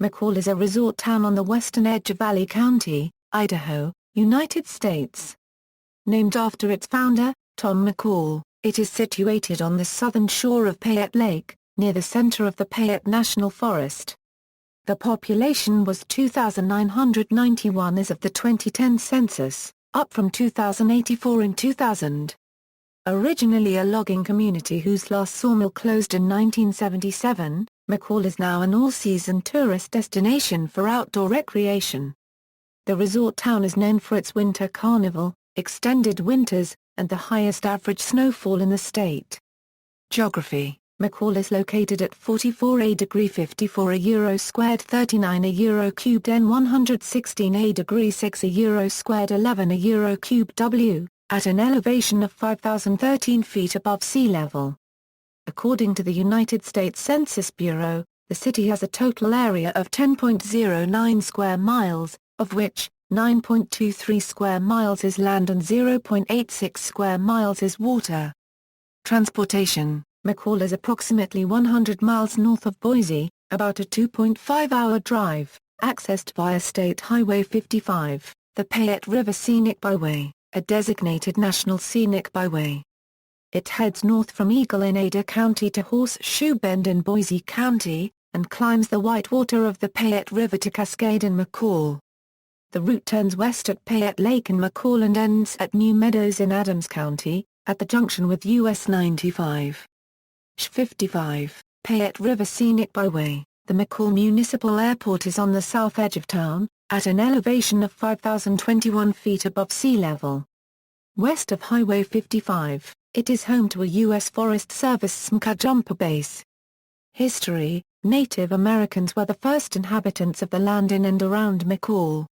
McCall is a resort town on the western edge of Valley County, Idaho, United States. Named after its founder, Tom McCall, it is situated on the southern shore of Payette Lake, near the center of the Payette National Forest. The population was 2,991 as of the 2010 census, up from 2,084 in 2000. Originally a logging community whose last sawmill closed in 1977, McCall is now an all-season tourist destination for outdoor recreation. The resort town is known for its Winter Carnival, extended winters, and the highest average snowfall in the state. Geography: McCall is located at 44°54 euro squared 39 euro cubed N 116°6 euro squared 11 euro cubed W, at an elevation of 5,013 feet above sea level. According to the United States Census Bureau, the city has a total area of 10.09 square miles, of which 9.23 square miles is land and 0.86 square miles is water. Transportation: McCall is approximately 100 miles north of Boise, about a 2.5-hour drive, accessed via State Highway 55, the Payette River Scenic Byway, a designated National Scenic Byway. It heads north from Eagle in Ada County to Horseshoe Bend in Boise County, and climbs the Whitewater of the Payette River to Cascade in McCall. The route turns west at Payette Lake in McCall and ends at New Meadows in Adams County, at the junction with US 95. 55, Payette River Scenic Byway. The McCall Municipal Airport is on the south edge of town, at an elevation of 5,021 feet above sea level. West of Highway 55, it is home to a U.S. Forest Service SMCA jumper base. History: Native Americans were the first inhabitants of the land in and around McCall.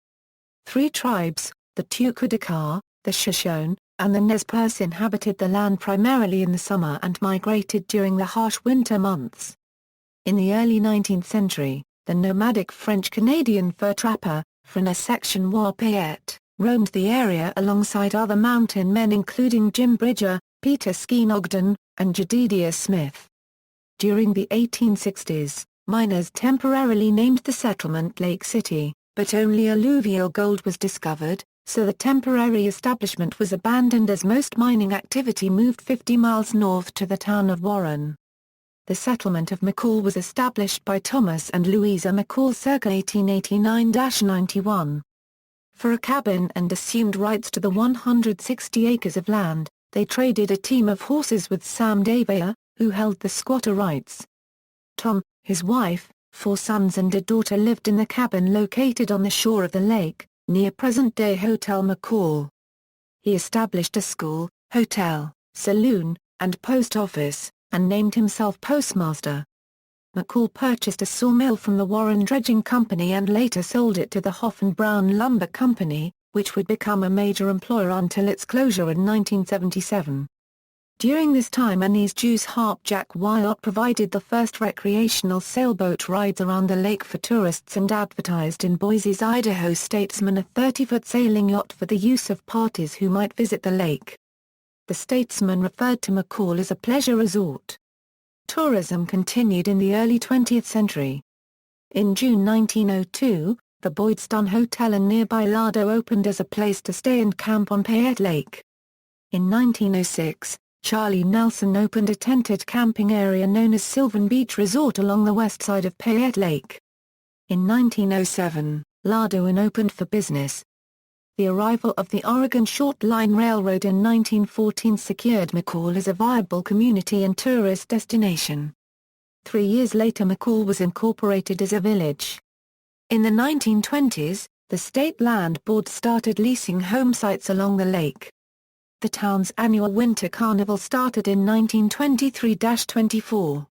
3 tribes, the Tukudakar, the Shoshone, and the Nez Perce inhabited the land primarily in the summer and migrated during the harsh winter months. In the early 19th century, the nomadic French-Canadian fur trapper, Frena Section Wa Payette, roamed the area alongside other mountain men including Jim Bridger, Peter Skeen Ogden, and Jedediah Smith. During the 1860s, miners temporarily named the settlement Lake City, but only alluvial gold was discovered, so the temporary establishment was abandoned as most mining activity moved 50 miles north to the town of Warren. The settlement of McCall was established by Thomas and Louisa McCall circa 1889-91. For a cabin and assumed rights to the 160 acres of land, they traded a team of horses with Sam Davia, who held the squatter rights. Tom, his wife, 4 sons and a daughter lived in the cabin located on the shore of the lake, near present-day Hotel McCall. He established a school, hotel, saloon, and post office, and named himself postmaster. McCall purchased a sawmill from the Warren Dredging Company and later sold it to the Hoff and Brown Lumber Company, which would become a major employer until its closure in 1977. During this time Annie's Jew's Harp Jack Wyatt provided the first recreational sailboat rides around the lake for tourists and advertised in Boise's Idaho Statesman a 30-foot sailing yacht for the use of parties who might visit the lake. The Statesman referred to McCall as a pleasure resort. Tourism continued in the early 20th century. In June 1902, the Boydston Hotel and nearby Lardo opened as a place to stay and camp on Payette Lake. In 1906, Charlie Nelson opened a tented camping area known as Sylvan Beach Resort along the west side of Payette Lake. In 1907, Lardo opened for business. The arrival of the Oregon Short Line Railroad in 1914 secured McCall as a viable community and tourist destination. 3 years later McCall was incorporated as a village. In the 1920s, the State Land Board started leasing home sites along the lake. The town's annual Winter Carnival started in 1923-24.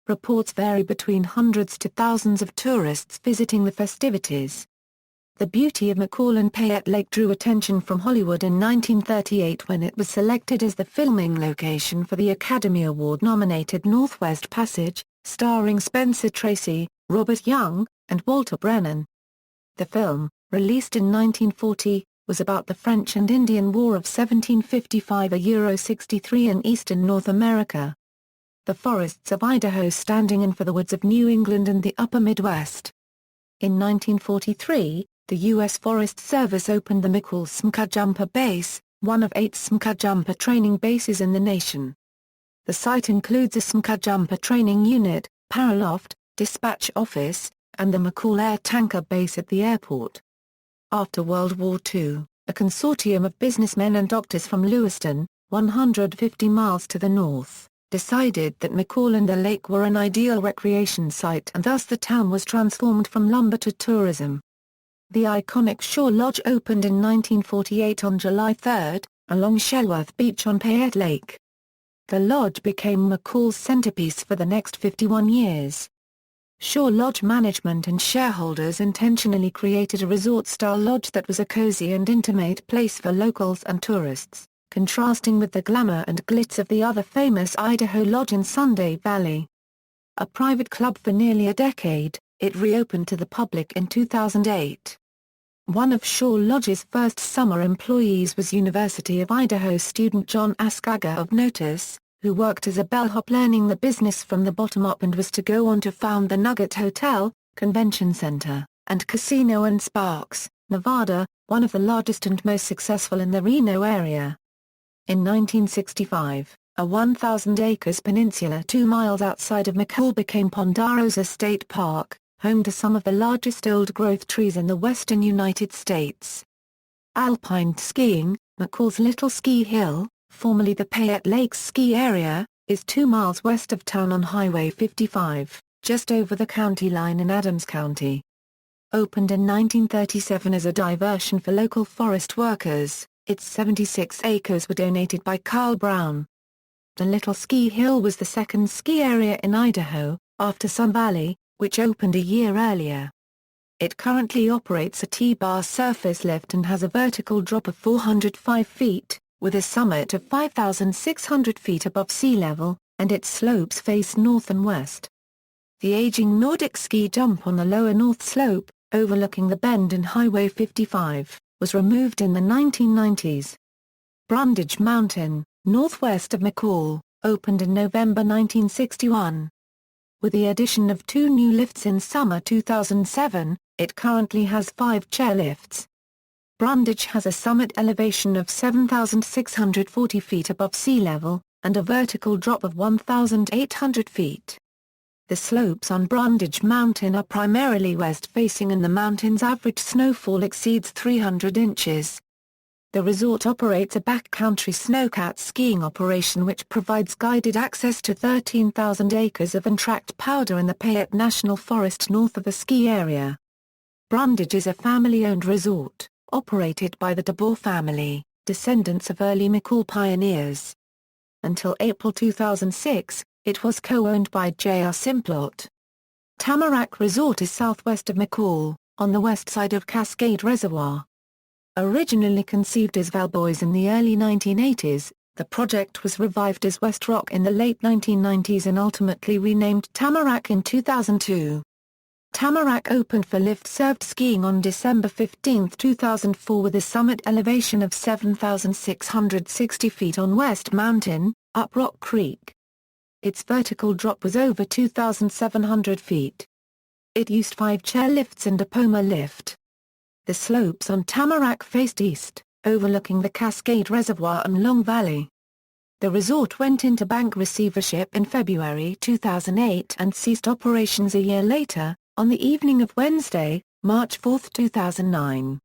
Reports vary between hundreds to thousands of tourists visiting the festivities. The beauty of McCall and Payette Lake drew attention from Hollywood in 1938 when it was selected as the filming location for the Academy Award-nominated Northwest Passage, starring Spencer Tracy, Robert Young, and Walter Brennan. The film, released in 1940, was about the French and Indian War of 1755-63 in eastern North America. The forests of Idaho standing in for the woods of New England and the upper Midwest. In 1943, the U.S. Forest Service opened the McCall SMCA Jumper Base, one of 8 SMCA Jumper training bases in the nation. The site includes a SMCA Jumper training unit, paraloft, dispatch office, and the McCall Air Tanker Base at the airport. After World War II, a consortium of businessmen and doctors from Lewiston, 150 miles to the north, decided that McCall and the lake were an ideal recreation site, and thus the town was transformed from lumber to tourism. The iconic Shore Lodge opened in 1948 on July 3, along Shelworth Beach on Payette Lake. The lodge became McCall's centerpiece for the next 51 years. Shore Lodge management and shareholders intentionally created a resort-style lodge that was a cozy and intimate place for locals and tourists, contrasting with the glamour and glitz of the other famous Idaho Lodge in Sunday Valley. A private club for nearly a decade, it reopened to the public in 2008. One of Shore Lodge's first summer employees was University of Idaho student John Askaga of Notice, who worked as a bellhop learning the business from the bottom up and was to go on to found the Nugget Hotel, Convention Center, and Casino in Sparks, Nevada, one of the largest and most successful in the Reno area. In 1965, a 1,000 acres peninsula 2 miles outside of McCall became Ponderosa State Park, home to some of the largest old-growth trees in the western United States. Alpine skiing, McCall's Little Ski Hill, formerly the Payette Lake ski area, is 2 miles west of town on Highway 55, just over the county line in Adams County. Opened in 1937 as a diversion for local forest workers, its 76 acres were donated by Carl Brown. The Little Ski Hill was the second ski area in Idaho, after Sun Valley, which opened a year earlier. It currently operates a T-bar surface lift and has a vertical drop of 405 feet, with a summit of 5,600 feet above sea level, and its slopes face north and west. The aging Nordic ski jump on the lower north slope, overlooking the bend in Highway 55, was removed in the 1990s. Brundage Mountain, northwest of McCall, opened in November 1961. With the addition of 2 new lifts in summer 2007, it currently has 5 chairlifts. Brundage has a summit elevation of 7,640 feet above sea level, and a vertical drop of 1,800 feet. The slopes on Brundage Mountain are primarily west-facing and the mountain's average snowfall exceeds 300 inches. The resort operates a backcountry snowcat skiing operation which provides guided access to 13,000 acres of untracked powder in the Payette National Forest north of the ski area. Brundage is a family-owned resort, operated by the DeBoer family, descendants of early McCall pioneers. Until April 2006, it was co-owned by J.R. Simplot. Tamarack Resort is southwest of McCall, on the west side of Cascade Reservoir. Originally conceived as Valboys in the early 1980s, the project was revived as West Rock in the late 1990s and ultimately renamed Tamarack in 2002. Tamarack opened for lift-served skiing on December 15, 2004 with a summit elevation of 7,660 feet on West Mountain, up Rock Creek. Its vertical drop was over 2,700 feet. It used 5 chairlifts and a Poma lift. The slopes on Tamarack faced east, overlooking the Cascade Reservoir and Long Valley. The resort went into bank receivership in February 2008 and ceased operations a year later, on the evening of Wednesday, March 4, 2009.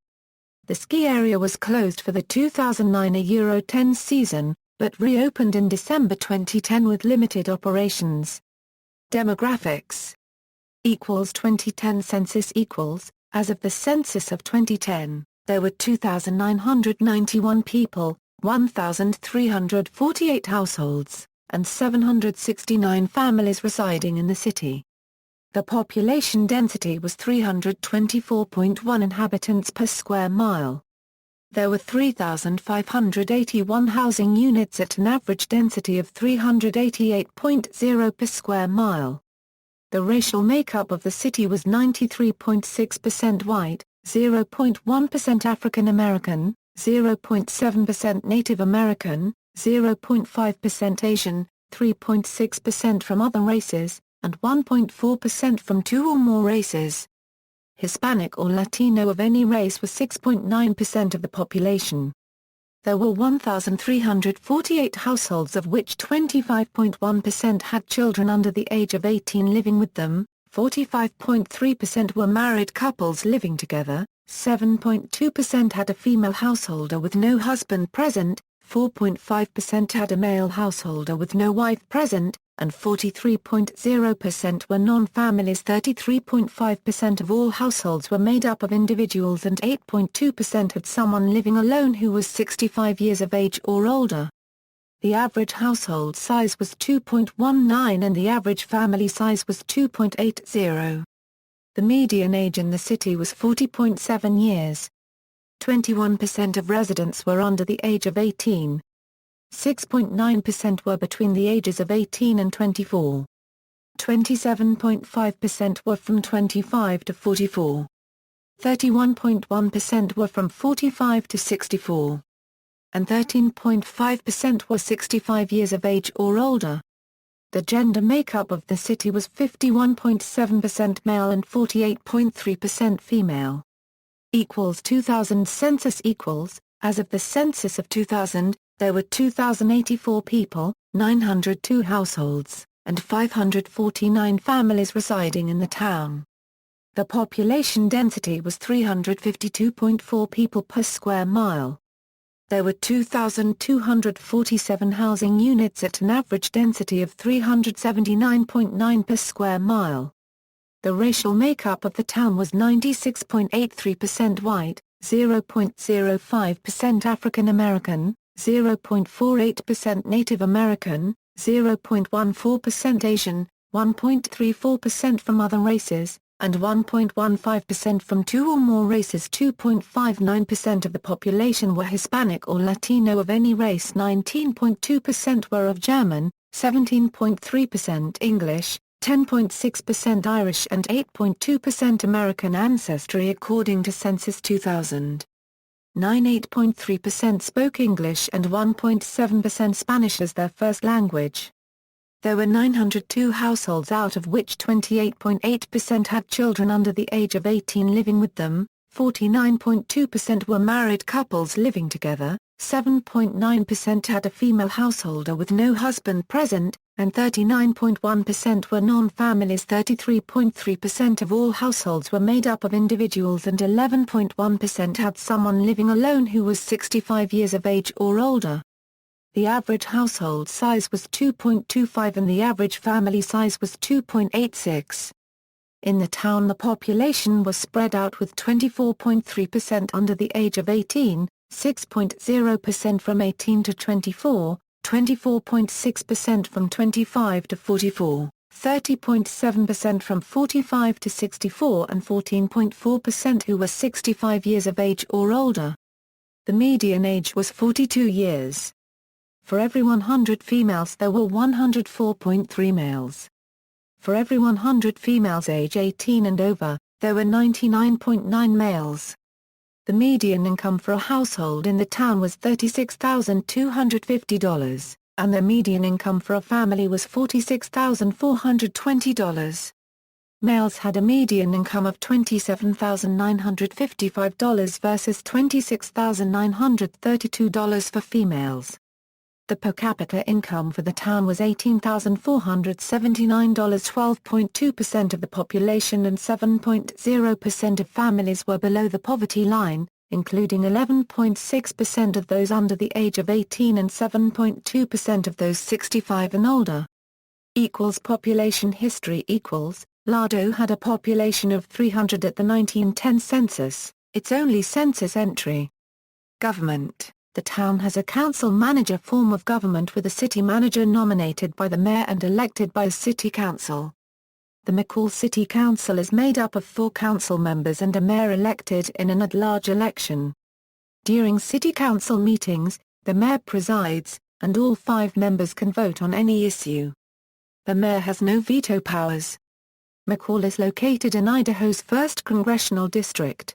The ski area was closed for the 2009 Euro 10 season, but reopened in December 2010 with limited operations. Demographics 2010 census as of the census of 2010, there were 2,991 people, 1,348 households, and 769 families residing in the city. The population density was 324.1 inhabitants per square mile. There were 3,581 housing units at an average density of 388.0 per square mile. The racial makeup of the city was 93.6% white, 0.1% African American, 0.7% Native American, 0.5% Asian, 3.6% from other races, and 1.4% from 2 or more races. Hispanic or Latino of any race was 6.9% of the population. There were 1,348 households of which 25.1% had children under the age of 18 living with them, 45.3% were married couples living together, 7.2% had a female householder with no husband present, 4.5% had a male householder with no wife present, and 43.0% were non-families. 33.5% of all households were made up of individuals and 8.2% had someone living alone who was 65 years of age or older. The average household size was 2.19 and the average family size was 2.80. The median age in the city was 40.7 years. 21% of residents were under the age of 18. 6.9% were between the ages of 18 and 24. 27.5% were from 25 to 44. 31.1% were from 45 to 64. And 13.5% were 65 years of age or older. The gender makeup of the city was 51.7% male and 48.3% female. 2000 census equals, as of the census of 2000, there were 2,084 people, 902 households, and 549 families residing in the town. The population density was 352.4 people per square mile. There were 2,247 housing units at an average density of 379.9 per square mile. The racial makeup of the town was 96.83% white, 0.05% African American, 0.48% Native American, 0.14% Asian, 1.34% from other races, and 1.15% from two or more races. 2.59% of the population were Hispanic or Latino of any race. 19.2% were of German, 17.3% English, 10.6% Irish and 8.2% American ancestry according to Census 2000. 8.3% spoke English and 1.7% Spanish as their first language. There were 902 households out of which 28.8% had children under the age of 18 living with them, 49.2% were married couples living together, 7.9% had a female householder with no husband present, and 39.1% were non-families. 33.3% of all households were made up of individuals and 11.1% had someone living alone who was 65 years of age or older. The average household size was 2.25 and the average family size was 2.86. In the town the population was spread out with 24.3% under the age of 18, 6.0% from 18 to 24, 24.6% from 25 to 44, 30.7% from 45 to 64 and 14.4% who were 65 years of age or older. The median age was 42 years. For every 100 females there were 104.3 males. For every 100 females age 18 and over, there were 99.9 males. The median income for a household in the town was $36,250, and the median income for a family was $46,420. Males had a median income of $27,955 versus $26,932 for females. The per capita income for the town was $18,479. 12.2% of the population and 7.0% of families were below the poverty line, including 11.6% of those under the age of 18 and 7.2% of those 65 and older. Population history Idaho had a population of 300 at the 1910 census, its only census entry. Government. The town has a council-manager form of government with a city manager nominated by the mayor and elected by a city council. The McCall City Council is made up of 4 council members and a mayor elected in an at-large election. During city council meetings, the mayor presides, and all 5 members can vote on any issue. The mayor has no veto powers. McCall is located in Idaho's 1st Congressional District.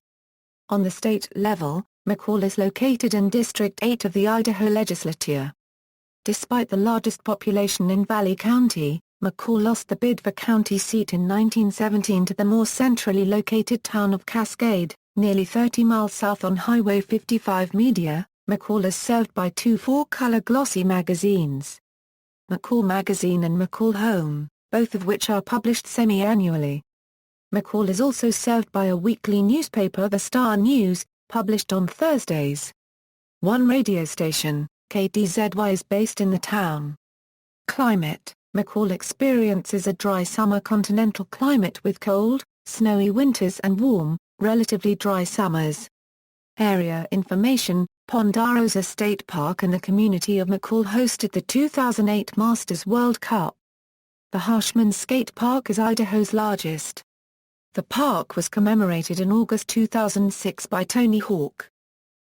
On the state level, McCall is located in District 8 of the Idaho Legislature. Despite the largest population in Valley County, McCall lost the bid for county seat in 1917 to the more centrally located town of Cascade, nearly 30 miles south on Highway 55. Media, McCall is served by two four-color glossy magazines, McCall Magazine and McCall Home, both of which are published semi-annually. McCall is also served by a weekly newspaper, The Star News, published on Thursdays. One radio station, KDZY, is based in the town. Climate: McCall experiences a dry summer continental climate with cold, snowy winters and warm, relatively dry summers. Area information: Ponderosa State Park and the community of McCall hosted the 2008 Masters World Cup. The Harshman Skate Park is Idaho's largest. The park was commemorated in August 2006 by Tony Hawk.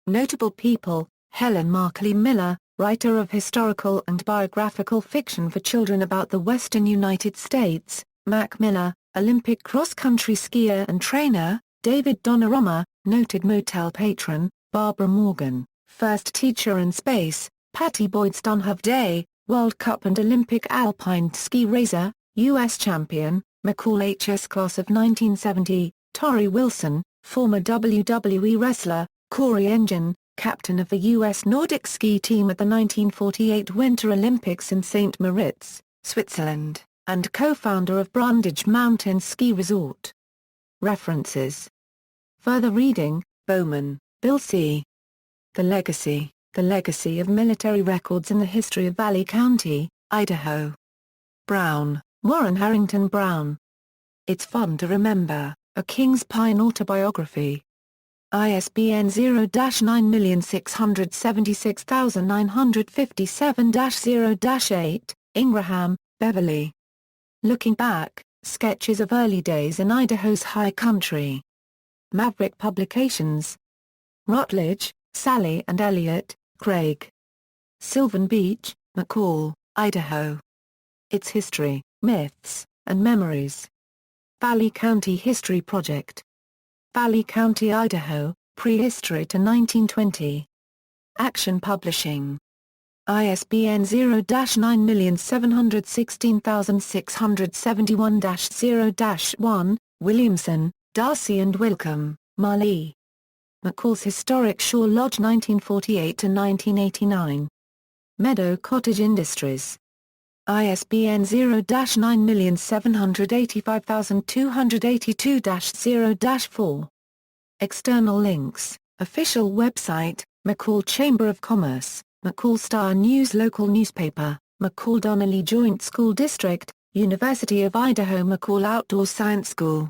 Notable people: Helen Markley Miller, writer of historical and biographical fiction for children about the western United States; Mac Miller, Olympic cross-country skier and trainer; David Donnarumma, noted motel patron; Barbara Morgan, first teacher in space; Patty Boyd Stonhovde, World Cup and Olympic alpine ski racer, U.S. champion; McCall HS class of 1970, Torrie Wilson, former WWE wrestler; Corey Engine, captain of the U.S. Nordic ski team at the 1948 Winter Olympics in St. Moritz, Switzerland, and co-founder of Brundage Mountain Ski Resort. References. Further reading: Bowman, Bill C. The Legacy of Military Records in the History of Valley County, Idaho. Brown, Warren Harrington Brown. It's Fun to Remember, A King's Pine Autobiography. ISBN 0-9676957-0-8, Ingraham, Beverly. Looking Back, Sketches of Early Days in Idaho's High Country. Maverick Publications. Rutledge, Sally and Elliot, Craig. Sylvan Beach, McCall, Idaho. Its History, Myths, and Memories. Valley County History Project. Valley County, Idaho, Prehistory to 1920. Action Publishing. ISBN 0-9716671-0-1, Williamson, Darcy and Wilcombe, Marlee. McCall's Historic Shore Lodge 1948–1989. Meadow Cottage Industries. ISBN 0-9785282-0-4. External links: Official website, McCall Chamber of Commerce, McCall Star News Local Newspaper, McCall Donnelly Joint School District, University of Idaho McCall Outdoor Science School.